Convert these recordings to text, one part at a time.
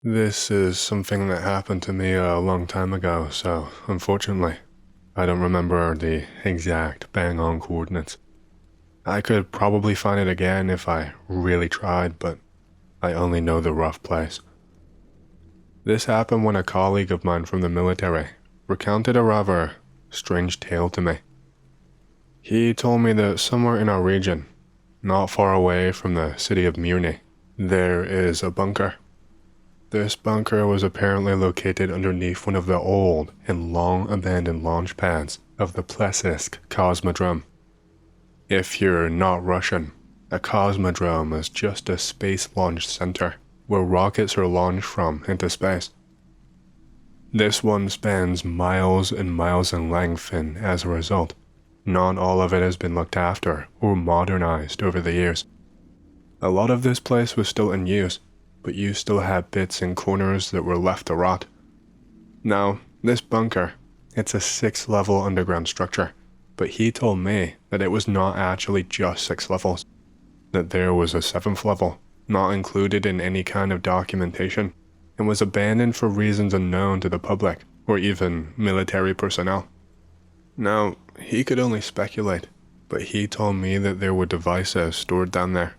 This is something that happened to me a long time ago, so unfortunately, I don't remember the exact bang-on coordinates. I could probably find it again if I really tried, but I only know the rough place. This happened when a colleague of mine from the military recounted a rather strange tale to me. He told me that somewhere in our region, not far away from the city of Murney, there is a bunker. This bunker was apparently located underneath one of the old and long-abandoned launch pads of the Plesetsk Cosmodrome. If you're not Russian, a cosmodrome is just a space launch center where rockets are launched from into space. This one spans miles and miles in length, and as a result, not all of it has been looked after or modernized over the years. A lot of this place was still in use, but you still had bits and corners that were left to rot. Now, this bunker, it's a 6-level underground structure, but he told me that it was not actually just 6 levels, that there was a 7th level, not included in any kind of documentation, and was abandoned for reasons unknown to the public or even military personnel. Now, he could only speculate, but he told me that there were devices stored down there.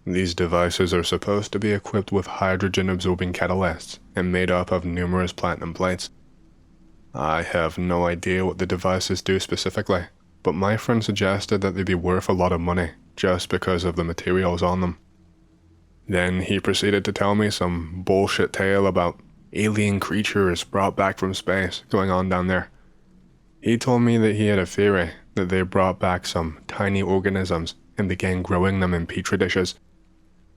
These devices are supposed to be equipped with hydrogen-absorbing catalysts and made up of numerous platinum plates. I have no idea what the devices do specifically, but my friend suggested that they'd be worth a lot of money just because of the materials on them. Then he proceeded to tell me some bullshit tale about alien creatures brought back from space going on down there. He told me that he had a theory that they brought back some tiny organisms and began growing them in petri dishes,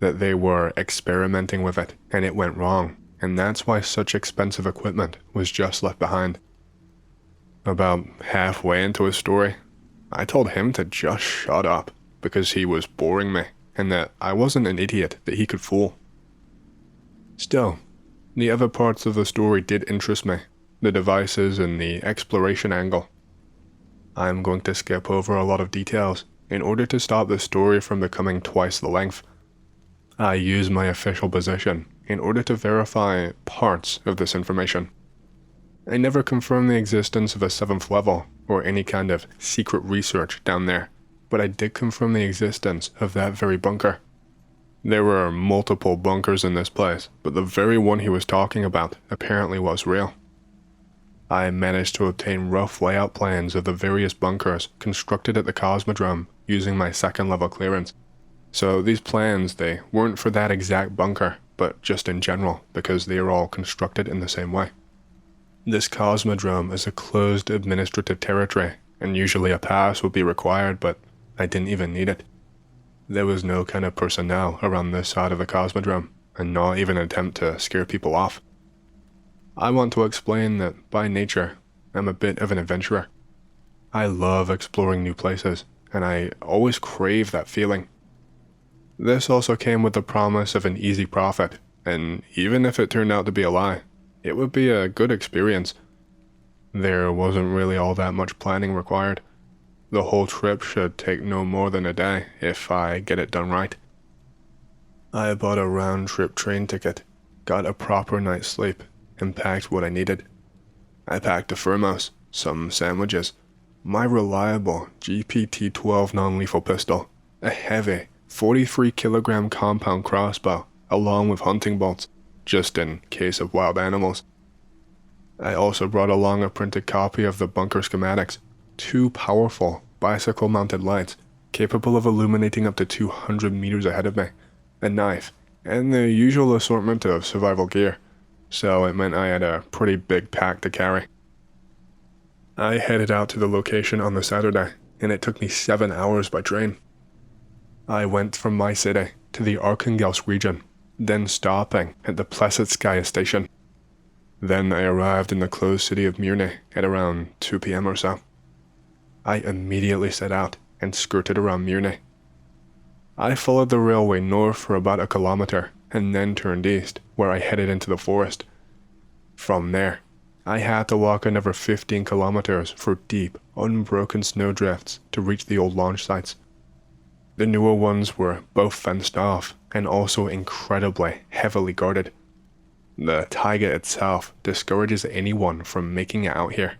that they were experimenting with it and it went wrong, and that's why such expensive equipment was just left behind. About halfway into his story, I told him to just shut up because he was boring me and that I wasn't an idiot that he could fool. Still, the other parts of the story did interest me, the devices and the exploration angle. I'm going to skip over a lot of details in order to stop the story from becoming twice the length. I use my official position in order to verify parts of this information. I never confirmed the existence of a 7th level or any kind of secret research down there, but I did confirm the existence of that very bunker. There were multiple bunkers in this place, but the very one he was talking about apparently was real. I managed to obtain rough layout plans of the various bunkers constructed at the Cosmodrome using my 2nd level clearance. So these plans, they weren't for that exact bunker, but just in general, because they are all constructed in the same way. This Cosmodrome is a closed administrative territory, and usually a pass would be required, but I didn't even need it. There was no kind of personnel around this side of the Cosmodrome, and not even an attempt to scare people off. I want to explain that by nature, I'm a bit of an adventurer. I love exploring new places, and I always crave that feeling. This also came with the promise of an easy profit, and even if it turned out to be a lie, it would be a good experience. There wasn't really all that much planning required. The whole trip should take no more than a day if I get it done right. I bought a round-trip train ticket, got a proper night's sleep, and packed what I needed. I packed a thermos, some sandwiches, my reliable GPT-12 non-lethal pistol, a heavy 43-kilogram compound crossbow, along with hunting bolts, just in case of wild animals. I also brought along a printed copy of the bunker schematics, 2 powerful bicycle-mounted lights, capable of illuminating up to 200 meters ahead of me, a knife, and the usual assortment of survival gear, so it meant I had a pretty big pack to carry. I headed out to the location on the Saturday, and it took me 7 hours by train. I went from my city to the Arkhangelsk region, then stopping at the Plesetskaya station. Then I arrived in the closed city of Murney at around 2 p.m. or so. I immediately set out and skirted around Murney. I followed the railway north for about a kilometer and then turned east, where I headed into the forest. From there, I had to walk another 15 kilometers for deep, unbroken snowdrifts to reach the old launch sites. The newer ones were both fenced off and also incredibly heavily guarded. The taiga itself discourages anyone from making it out here.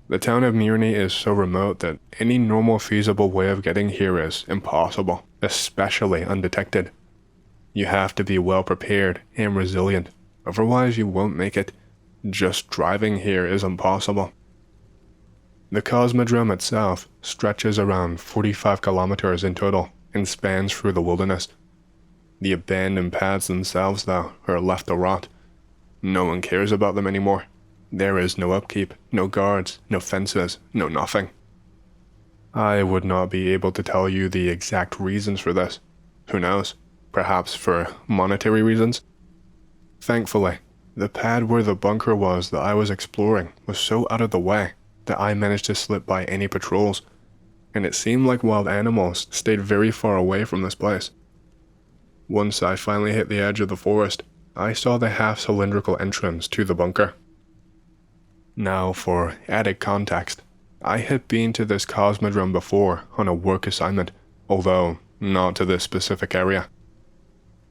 The town of Murni is so remote that any normal feasible way of getting here is impossible, especially undetected. You have to be well prepared and resilient, otherwise you won't make it. Just driving here is impossible. The cosmodrome itself stretches around 45 kilometers in total and spans through the wilderness. The abandoned paths themselves, though, are left to rot. No one cares about them anymore. There is no upkeep, no guards, no fences, no nothing. I would not be able to tell you the exact reasons for this. Who knows? Perhaps for monetary reasons? Thankfully, the pad where the bunker was that I was exploring was so out of the way that I managed to slip by any patrols, and it seemed like wild animals stayed very far away from this place. Once I finally hit the edge of the forest, I saw the half-cylindrical entrance to the bunker. Now, for added context, I had been to this cosmodrome before on a work assignment, although not to this specific area.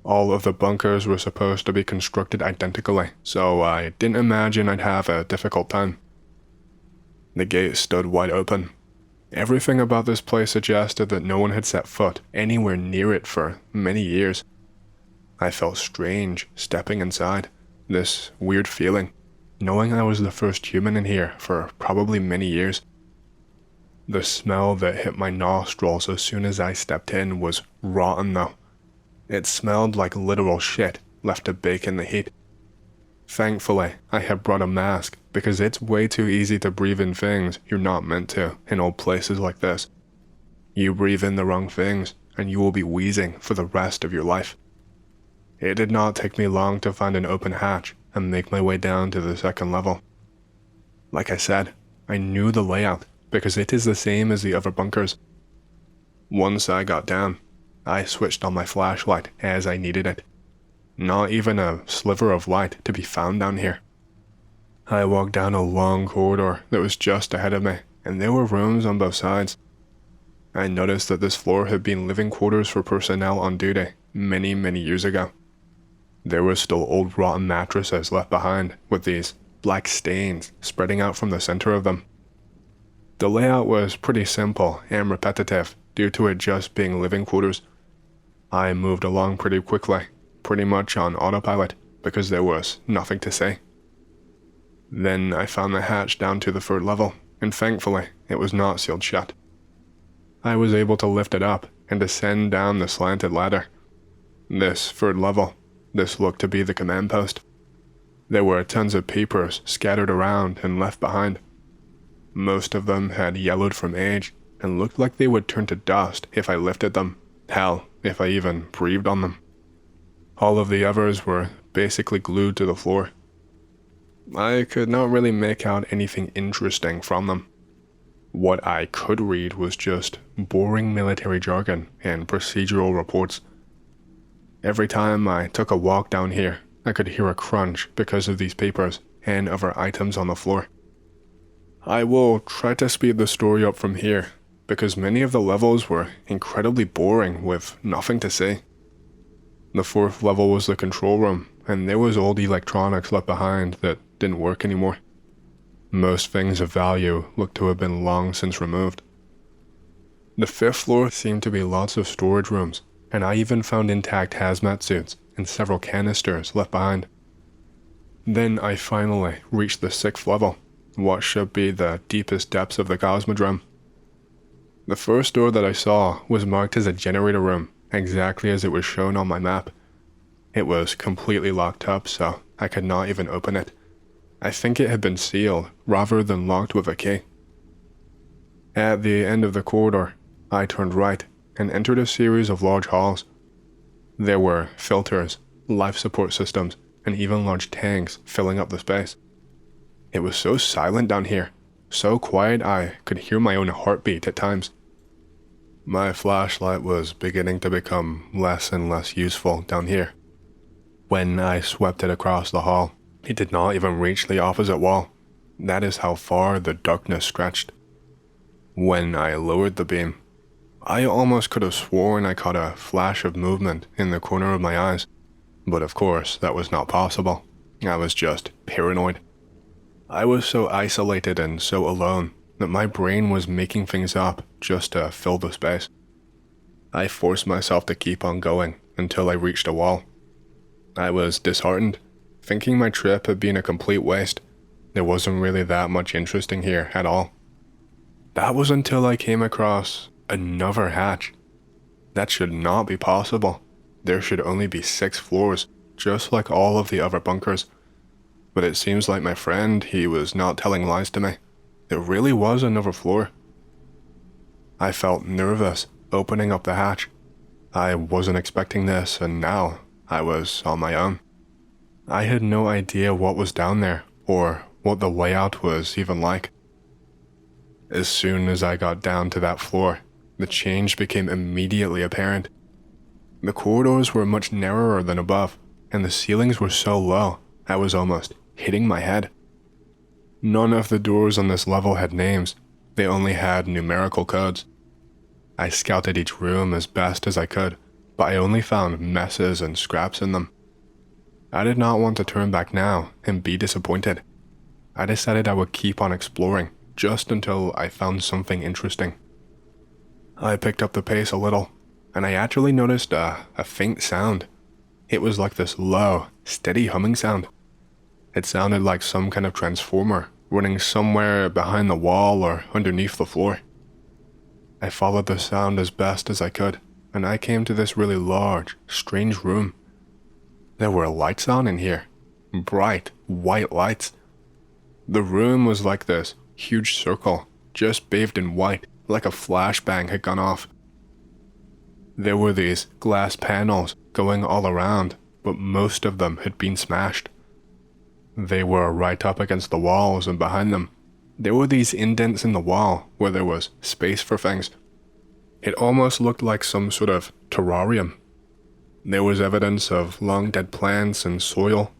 All of the bunkers were supposed to be constructed identically, so I didn't imagine I'd have a difficult time. The gate stood wide open. Everything about this place suggested that no one had set foot anywhere near it for many years. I felt strange stepping inside, this weird feeling, knowing I was the first human in here for probably many years. The smell that hit my nostrils as soon as I stepped in was rotten though. It smelled like literal shit left to bake in the heat. Thankfully, I had brought a mask because it's way too easy to breathe in things you're not meant to in old places like this. You breathe in the wrong things and you will be wheezing for the rest of your life. It did not take me long to find an open hatch and make my way down to the second level. Like I said, I knew the layout because it is the same as the other bunkers. Once I got down, I switched on my flashlight as I needed it. Not even a sliver of light to be found down here. I walked down a long corridor that was just ahead of me, and there were rooms on both sides. I noticed that this floor had been living quarters for personnel on duty many, many years ago. There were still old rotten mattresses left behind, with these black stains spreading out from the center of them. The layout was pretty simple and repetitive due to it just being living quarters. I moved along pretty quickly, pretty much on autopilot, because there was nothing to say. Then I found the hatch down to the third level, and thankfully it was not sealed shut. I was able to lift it up and descend down the slanted ladder. This third level, this looked to be the command post. There were tons of papers scattered around and left behind. Most of them had yellowed from age and looked like they would turn to dust if I lifted them. Hell, if I even breathed on them. All of the others were basically glued to the floor. I could not really make out anything interesting from them. What I could read was just boring military jargon and procedural reports. Every time I took a walk down here, I could hear a crunch because of these papers and other items on the floor. I will try to speed the story up from here, because many of the levels were incredibly boring with nothing to say. The fourth level was the control room, and there was old electronics left behind that didn't work anymore. Most things of value looked to have been long since removed. The fifth floor seemed to be lots of storage rooms, and I even found intact hazmat suits and several canisters left behind. Then I finally reached the sixth level, what should be the deepest depths of the cosmodrome. The first door that I saw was marked as a generator room, exactly as it was shown on my map. It was completely locked up, so I could not even open it. I think it had been sealed rather than locked with a key. At the end of the corridor, I turned right and entered a series of large halls. There were filters, life support systems, and even large tanks filling up the space. It was so silent down here, so quiet I could hear my own heartbeat at times. My flashlight was beginning to become less and less useful down here. When I swept it across the hall, it did not even reach the opposite wall. That is how far the darkness stretched. When I lowered the beam, I almost could have sworn I caught a flash of movement in the corner of my eyes, but of course that was not possible. I was just paranoid. I was so isolated and so alone that my brain was making things up just to fill the space. I forced myself to keep on going until I reached a wall. I was disheartened, thinking my trip had been a complete waste. There wasn't really that much interesting here at all. That was until I came across another hatch. That should not be possible. There should only be 6 floors, just like all of the other bunkers. But it seems like my friend, he was not telling lies to me. There really was another floor. I felt nervous opening up the hatch. I wasn't expecting this, and now I was on my own. I had no idea what was down there, or what the layout was even like. As soon as I got down to that floor, the change became immediately apparent. The corridors were much narrower than above, and the ceilings were so low, I was almost hitting my head. None of the doors on this level had names, they only had numerical codes. I scouted each room as best as I could, but I only found messes and scraps in them. I did not want to turn back now and be disappointed. I decided I would keep on exploring, just until I found something interesting. I picked up the pace a little, and I actually noticed a faint sound. It was like this low, steady humming sound. It sounded like some kind of transformer running somewhere behind the wall or underneath the floor. I followed the sound as best as I could, and I came to this really large, strange room. There were lights on in here, bright, white lights. The room was like this huge circle, just bathed in white, like a flashbang had gone off. There were these glass panels going all around, but most of them had been smashed. They were right up against the walls, and behind them, there were these indents in the wall where there was space for things. It almost looked like some sort of terrarium. There was evidence of long dead plants and soil,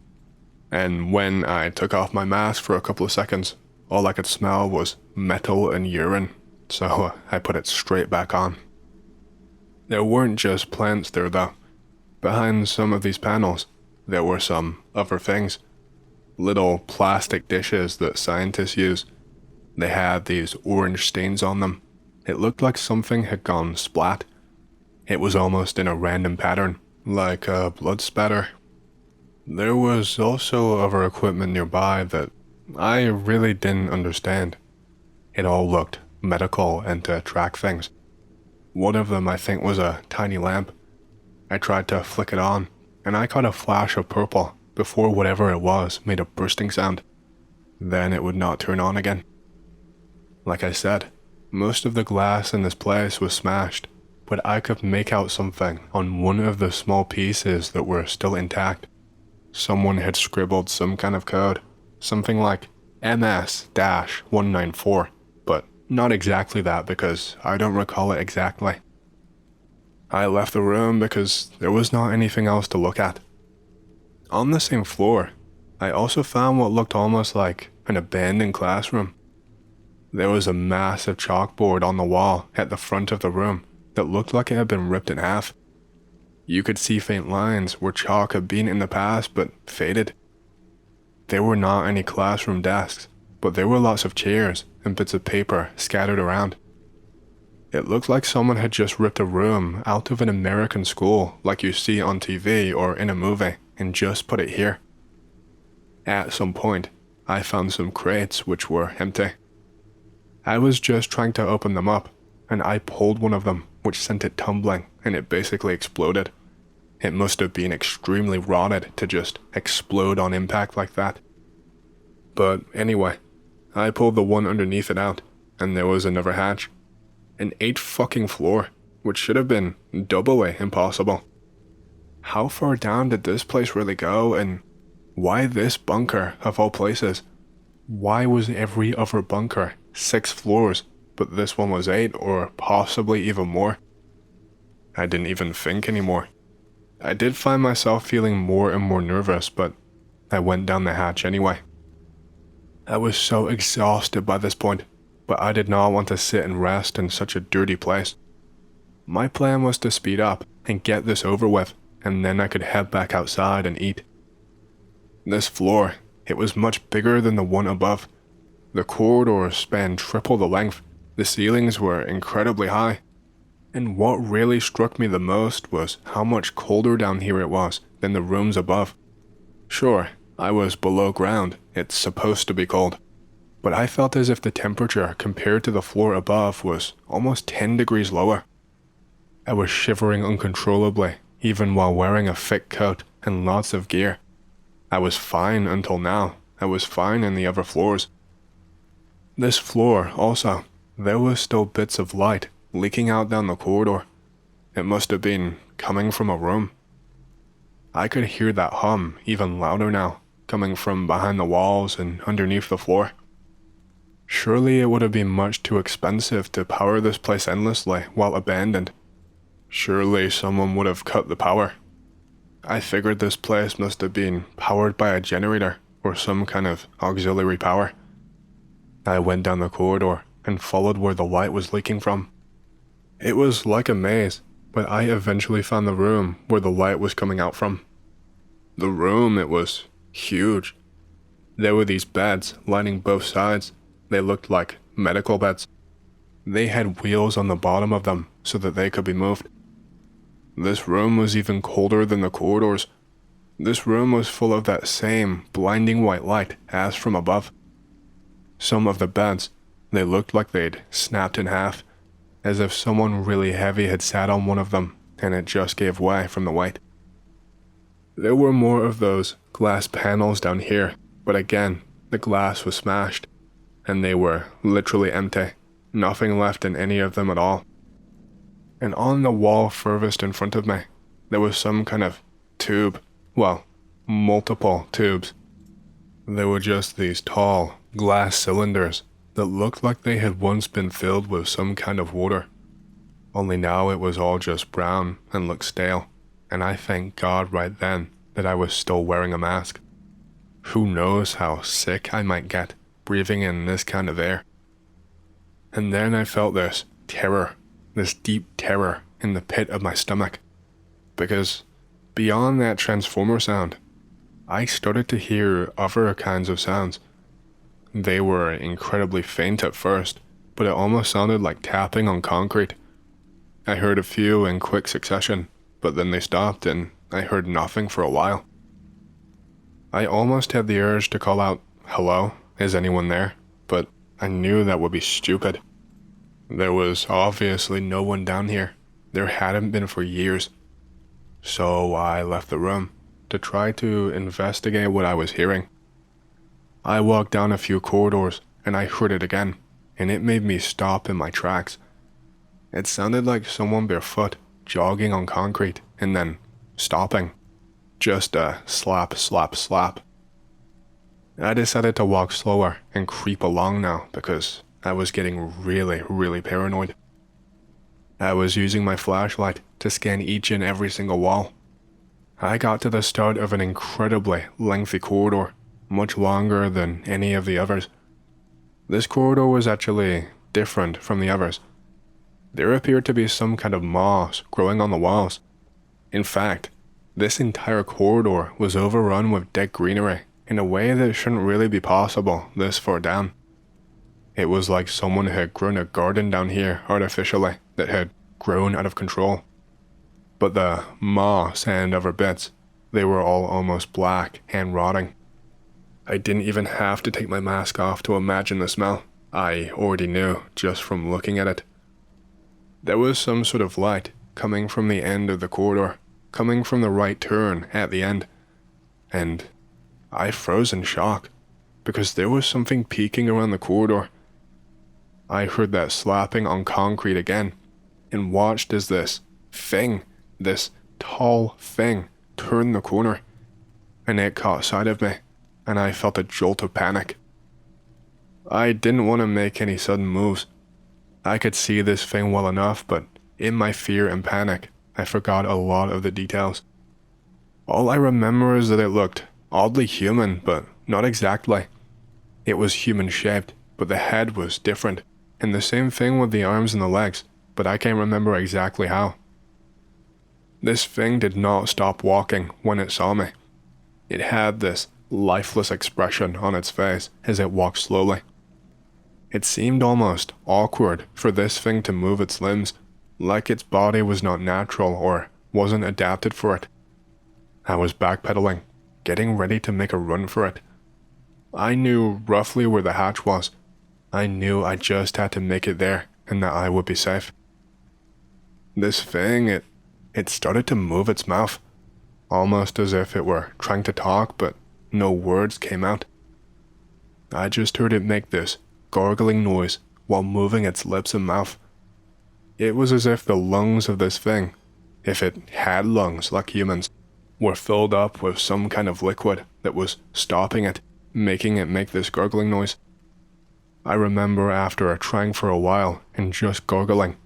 and when I took off my mask for a couple of seconds, all I could smell was metal and urine, so I put it straight back on. There weren't just plants there though. Behind some of these panels, there were some other things. Little plastic dishes that scientists use. They had these orange stains on them. It looked like something had gone splat. It was almost in a random pattern, like a blood spatter. There was also other equipment nearby that I really didn't understand. It all looked medical and to track things. One of them I think was a tiny lamp. I tried to flick it on, and I caught a flash of purple before whatever it was made a bursting sound. Then it would not turn on again. Like I said, most of the glass in this place was smashed, but I could make out something on one of the small pieces that were still intact. Someone had scribbled some kind of code, something like MS-194, but not exactly that because I don't recall it exactly. I left the room because there was not anything else to look at. On the same floor, I also found what looked almost like an abandoned classroom. There was a massive chalkboard on the wall at the front of the room that looked like it had been ripped in half. You could see faint lines where chalk had been in the past but faded. There were not any classroom desks, but there were lots of chairs and bits of paper scattered around. It looked like someone had just ripped a room out of an American school like you see on TV or in a movie and just put it here. At some point, I found some crates which were empty. I was just trying to open them up, and I pulled one of them, which sent it tumbling, and it basically exploded. It must have been extremely rotted to just explode on impact like that. But anyway, I pulled the one underneath it out, and there was another hatch. An 8th fucking floor, which should have been doubly impossible. How far down did this place really go, and why this bunker of all places? Why was every other bunker 6 floors, but this one was 8 or possibly even more? I didn't even think anymore. I did find myself feeling more and more nervous, but I went down the hatch anyway. I was so exhausted by this point, but I did not want to sit and rest in such a dirty place. My plan was to speed up and get this over with, and then I could head back outside and eat. This floor, it was much bigger than the one above. The corridors spanned triple the length. The ceilings were incredibly high. And what really struck me the most was how much colder down here it was than the rooms above. Sure, I was below ground, it's supposed to be cold, but I felt as if the temperature compared to the floor above was almost 10 degrees lower. I was shivering uncontrollably, even while wearing a thick coat and lots of gear. I was fine until now. I was fine in the other floors. This floor, also, there was still bits of light leaking out down the corridor. It must have been coming from a room. I could hear that hum even louder now, coming from behind the walls and underneath the floor. Surely it would have been much too expensive to power this place endlessly while abandoned. Surely someone would have cut the power. I figured this place must have been powered by a generator or some kind of auxiliary power. I went down the corridor and followed where the light was leaking from. It was like a maze, but I eventually found the room where the light was coming out from. The room, it was huge. There were these beds lining both sides. They looked like medical beds. They had wheels on the bottom of them so that they could be moved. This room was even colder than the corridors. This room was full of that same blinding white light as from above. Some of the beds, they looked like they'd snapped in half, as if someone really heavy had sat on one of them and it just gave way from the weight. There were more of those glass panels down here, but again, the glass was smashed, and they were literally empty, nothing left in any of them at all. And on the wall furthest in front of me, there was some kind of tube, well, multiple tubes. They were just these tall glass cylinders that looked like they had once been filled with some kind of water. Only now it was all just brown and looked stale, and I thank God right then that I was still wearing a mask. Who knows how sick I might get breathing in this kind of air. And then I felt this terror, this deep terror in the pit of my stomach, because beyond that transformer sound, I started to hear other kinds of sounds. They were incredibly faint at first, but it almost sounded like tapping on concrete. I heard a few in quick succession, but then they stopped and I heard nothing for a while. I almost had the urge to call out, "Hello, is anyone there?" But I knew that would be stupid. There was obviously no one down here. There hadn't been for years. So I left the room to try to investigate what I was hearing. I walked down a few corridors and I heard it again, and it made me stop in my tracks. It sounded like someone barefoot jogging on concrete and then stopping. Just a slap, slap, slap. I decided to walk slower and creep along now because I was getting really paranoid. I was using my flashlight to scan each and every single wall. I got to the start of an incredibly lengthy corridor, much longer than any of the others. This corridor was actually different from the others. There appeared to be some kind of moss growing on the walls. In fact, this entire corridor was overrun with dead greenery in a way that shouldn't really be possible this far down. It was like someone had grown a garden down here artificially that had grown out of control. But the moss and other bits, they were all almost black and rotting. I didn't even have to take my mask off to imagine the smell. I already knew just from looking at it. There was some sort of light coming from the end of the corridor, coming from the right turn at the end. And I froze in shock, because there was something peeking around the corridor. I heard that slapping on concrete again, and watched as this tall thing, turned the corner, and it caught sight of me, and I felt a jolt of panic. I didn't want to make any sudden moves. I could see this thing well enough, but in my fear and panic, I forgot a lot of the details. All I remember is that it looked oddly human, but not exactly. It was human-shaped, but the head was different, and the same thing with the arms and the legs, but I can't remember exactly how. This thing did not stop walking when it saw me. It had this lifeless expression on its face as it walked slowly. It seemed almost awkward for this thing to move its limbs, like its body was not natural or wasn't adapted for it. I was backpedaling, getting ready to make a run for it. I knew roughly where the hatch was. I knew I just had to make it there and that I would be safe. This thing, it started to move its mouth, almost as if it were trying to talk, but no words came out. I just heard it make this gargling noise while moving its lips and mouth. It was as if the lungs of this thing, if it had lungs like humans, were filled up with some kind of liquid that was stopping it, making it make this gargling noise. I remember after trying for a while and just gargling,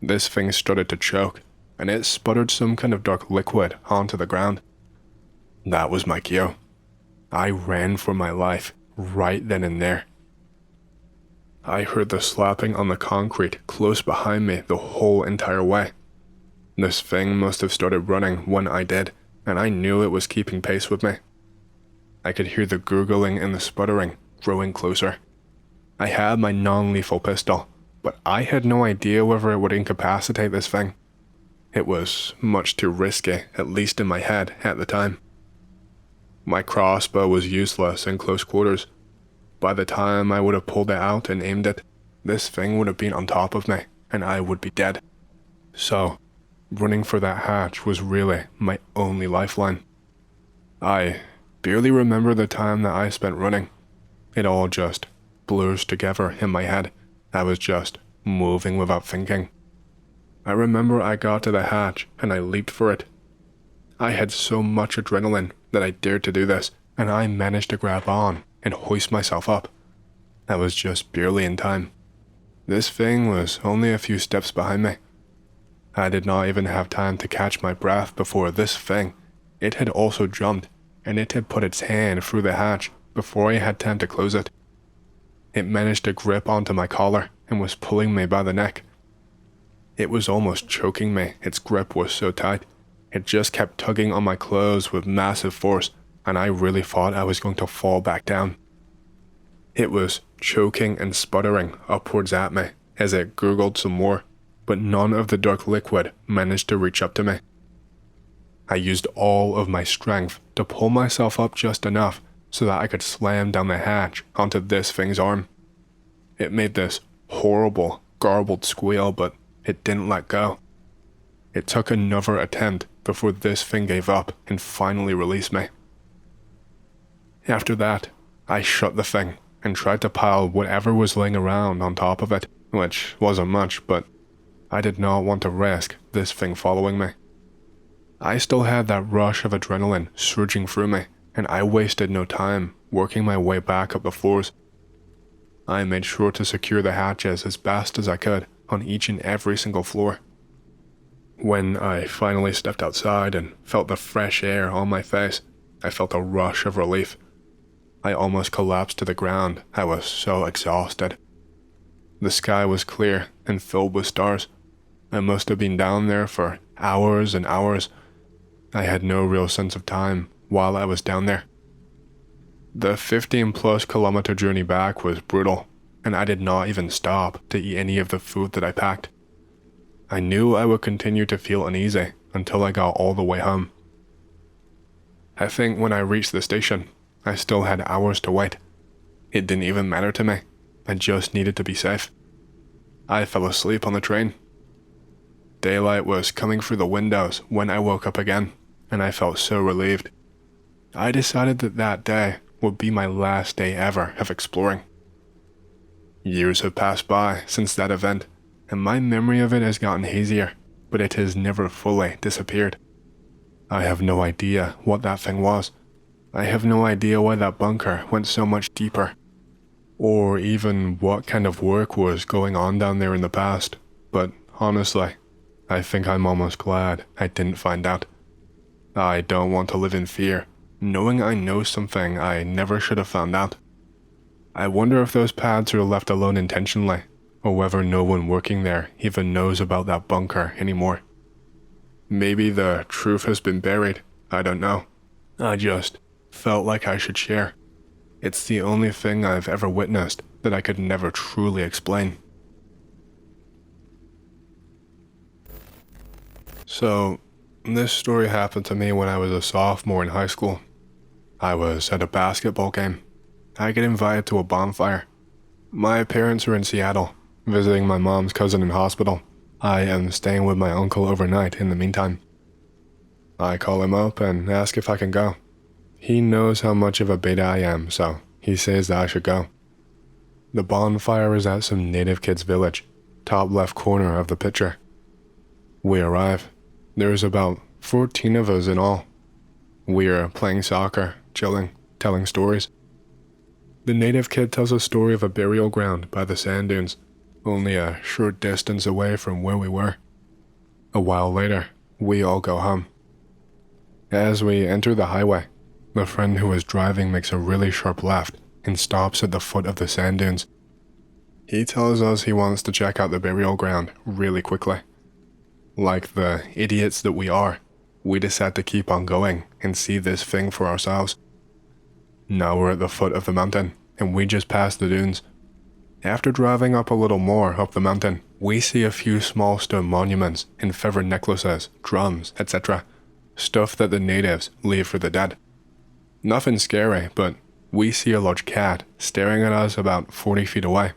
this thing started to choke, and it sputtered some kind of dark liquid onto the ground. That was my cue. I ran for my life right then and there. I heard the slapping on the concrete close behind me the whole entire way. This thing must have started running when I did, and I knew it was keeping pace with me. I could hear the gurgling and the sputtering growing closer. I had my non-lethal pistol, but I had no idea whether it would incapacitate this thing. It was much too risky, at least in my head at the time. My crossbow was useless in close quarters. By the time I would have pulled it out and aimed it, this thing would have been on top of me, and I would be dead. So, running for that hatch was really my only lifeline. I barely remember the time that I spent running. It all just blurs together in my head. I was just moving without thinking. I remember I got to the hatch and I leaped for it. I had so much adrenaline that I dared to do this, and I managed to grab on and hoist myself up. I was just barely in time. This thing was only a few steps behind me. I did not even have time to catch my breath before this thing, it had also jumped, and it had put its hand through the hatch before I had time to close it. It managed to grip onto my collar and was pulling me by the neck. It was almost choking me, its grip was so tight. It just kept tugging on my clothes with massive force, and I really thought I was going to fall back down. It was choking and sputtering upwards at me as it gurgled some more, but none of the dark liquid managed to reach up to me. I used all of my strength to pull myself up just enough so that I could slam down the hatch onto this thing's arm. It made this horrible, garbled squeal, but it didn't let go. It took another attempt before this thing gave up and finally released me. After that, I shut the thing and tried to pile whatever was laying around on top of it, which wasn't much, but I did not want to risk this thing following me. I still had that rush of adrenaline surging through me, and I wasted no time working my way back up the floors. I made sure to secure the hatches as best as I could on each and every single floor. When I finally stepped outside and felt the fresh air on my face, I felt a rush of relief. I almost collapsed to the ground, I was so exhausted. The sky was clear and filled with stars. I must have been down there for hours and hours. I had no real sense of time while I was down there. The 15+ kilometer journey back was brutal, and I did not even stop to eat any of the food that I packed. I knew I would continue to feel uneasy until I got all the way home. I think when I reached the station, I still had hours to wait. It didn't even matter to me. I just needed to be safe. I fell asleep on the train. Daylight was coming through the windows when I woke up again, and I felt so relieved. I decided that that day would be my last day ever of exploring. Years have passed by since that event, and my memory of it has gotten hazier, but it has never fully disappeared. I have no idea what that thing was. I have no idea why that bunker went so much deeper, or even what kind of work was going on down there in the past, but honestly, I think I'm almost glad I didn't find out. I don't want to live in fear, knowing I know something I never should have found out. I wonder if those pads are left alone intentionally, or whether no one working there even knows about that bunker anymore. Maybe the truth has been buried, I don't know. I just felt like I should share. It's the only thing I've ever witnessed that I could never truly explain. So, this story happened to me when I was a sophomore in high school. I was at a basketball game. I get invited to a bonfire. My parents are in Seattle, visiting my mom's cousin in hospital. I am staying with my uncle overnight in the meantime. I call him up and ask if I can go. He knows how much of a beta I am, so he says that I should go. The bonfire is at some native kids' village, top left corner of the picture. We arrive. There's about 14 of us in all. We are playing soccer, chilling, telling stories. The native kid tells a story of a burial ground by the sand dunes, only a short distance away from where we were. A while later, we all go home. As we enter the highway, the friend who was driving makes a really sharp left and stops at the foot of the sand dunes. He tells us he wants to check out the burial ground really quickly. Like the idiots that we are, we decide to keep on going and see this thing for ourselves. Now we're at the foot of the mountain, and we just passed the dunes. After driving up a little more up the mountain, we see a few small stone monuments and feather necklaces, drums, etc. Stuff that the natives leave for the dead. Nothing scary, but we see a large cat staring at us about 40 feet away.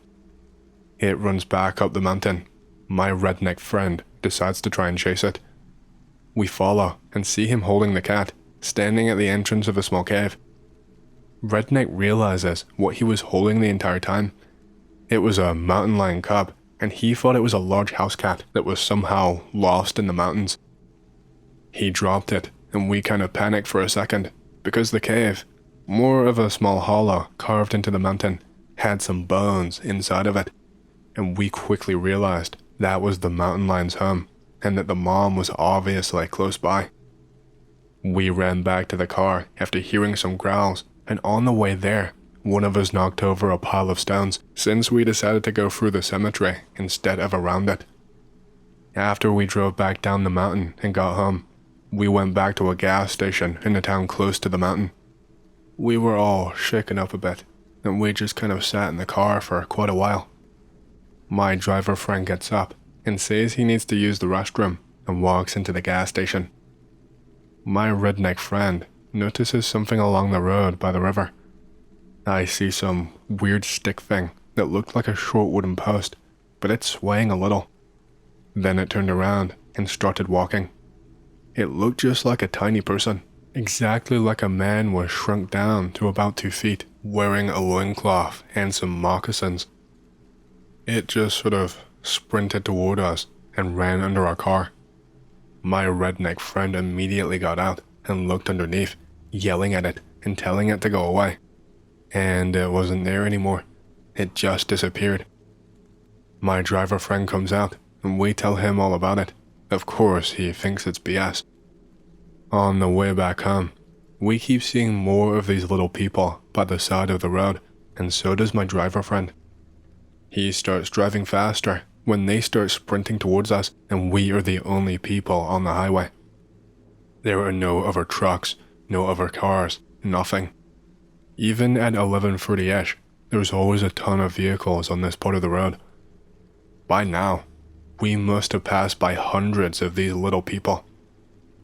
It runs back up the mountain. My redneck friend decides to try and chase it. We follow and see him holding the cat, standing at the entrance of a small cave. Redneck realizes what he was holding the entire time. It was a mountain lion cub, and he thought it was a large house cat that was somehow lost in the mountains. He dropped it, and we kind of panicked for a second, because the cave, more of a small hollow carved into the mountain, had some bones inside of it, and we quickly realized that was the mountain lion's home, and that the mom was obviously close by. We ran back to the car after hearing some growls, and on the way there, one of us knocked over a pile of stones since we decided to go through the cemetery instead of around it. After we drove back down the mountain and got home, we went back to a gas station in a town close to the mountain. We were all shaken up a bit, and we just kind of sat in the car for quite a while. My driver friend gets up and says he needs to use the restroom and walks into the gas station. My redneck friend notices something along the road by the river. I see some weird stick thing that looked like a short wooden post, but it's swaying a little. Then it turned around and started walking. It looked just like a tiny person, exactly like a man was shrunk down to about 2 feet, wearing a loincloth and some moccasins. It just sort of sprinted toward us and ran under our car. My redneck friend immediately got out and looked underneath, yelling at it and telling it to go away. And it wasn't there anymore. It just disappeared. My driver friend comes out, and we tell him all about it. Of course, he thinks it's BS. On the way back home, we keep seeing more of these little people by the side of the road, and so does my driver friend. He starts driving faster when they start sprinting towards us, and we are the only people on the highway. There are no other trucks, no other cars, nothing. Even at 11:30ish, there's always a ton of vehicles on this part of the road. By now, we must have passed by hundreds of these little people.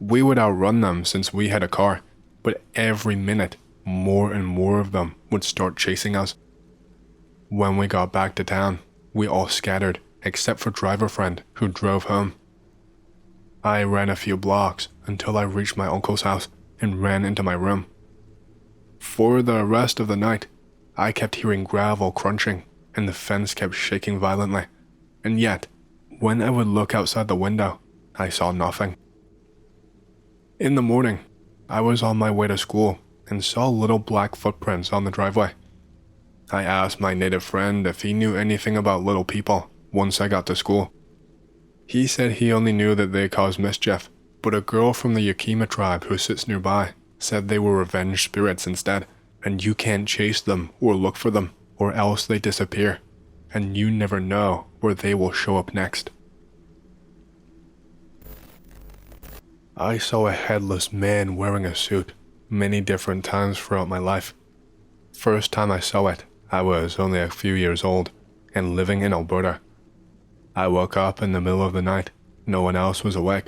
We would outrun them since we had a car, but every minute, more and more of them would start chasing us. When we got back to town, we all scattered, except for driver friend who drove home. I ran a few blocks until I reached my uncle's house and ran into my room. For the rest of the night, I kept hearing gravel crunching, and the fence kept shaking violently. And yet, when I would look outside the window, I saw nothing. In the morning, I was on my way to school and saw little black footprints on the driveway. I asked my native friend if he knew anything about little people once I got to school. He said he only knew that they caused mischief, but a girl from the Yakima tribe who sits nearby said they were revenge spirits instead, and you can't chase them or look for them, or else they disappear, and you never know where they will show up next. I saw a headless man wearing a suit, many different times throughout my life. First time I saw it, I was only a few years old and living in Alberta. I woke up in the middle of the night. No one else was awake.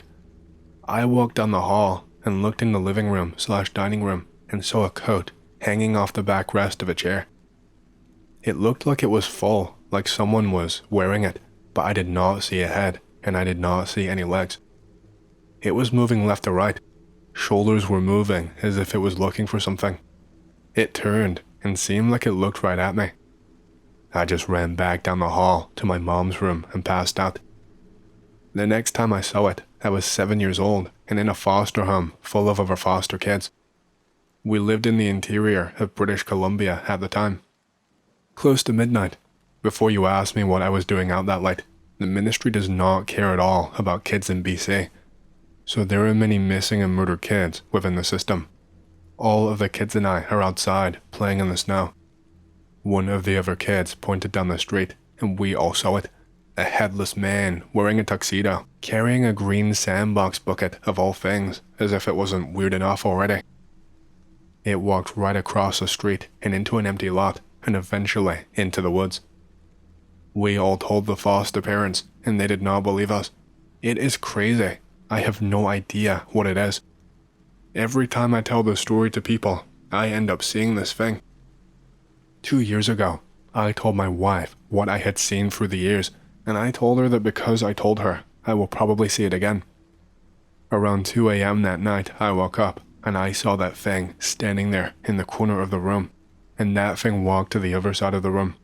I walked down the hall and looked in the living room/dining room and saw a coat hanging off the backrest of a chair. It looked like it was full, like someone was wearing it, but I did not see a head and I did not see any legs. It was moving left to right. Shoulders were moving as if it was looking for something. It turned and seemed like it looked right at me. I just ran back down the hall to my mom's room and passed out. The next time I saw it, I was 7 years old and in a foster home full of other foster kids. We lived in the interior of British Columbia at the time. Close to midnight. Before you ask me what I was doing out that late, the ministry does not care at all about kids in BC. So there are many missing and murdered kids within the system. All of the kids and I are outside playing in the snow. One of the other kids pointed down the street and we all saw it. A headless man wearing a tuxedo, carrying a green sandbox bucket of all things, as if it wasn't weird enough already. It walked right across the street and into an empty lot and eventually into the woods. We all told the foster parents and they did not believe us. It is crazy. I have no idea what it is. Every time I tell this story to people, I end up seeing this thing. 2 years ago, I told my wife what I had seen through the years, and I told her that because I told her, I will probably see it again. Around 2 a.m. that night, I woke up, and I saw that thing standing there in the corner of the room, and that thing walked to the other side of the room.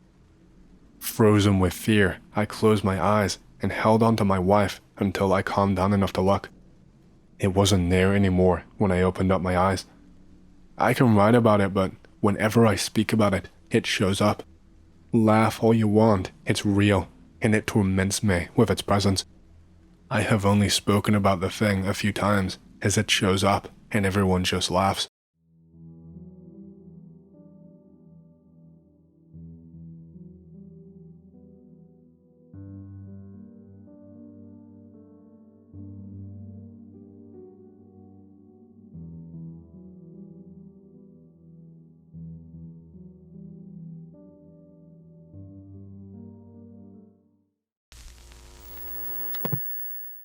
Frozen with fear, I closed my eyes and held on to my wife until I calmed down enough to look. It wasn't there anymore when I opened up my eyes. I can write about it, but whenever I speak about it, it shows up. Laugh all you want, it's real, and it torments me with its presence. I have only spoken about the thing a few times, as it shows up and everyone just laughs.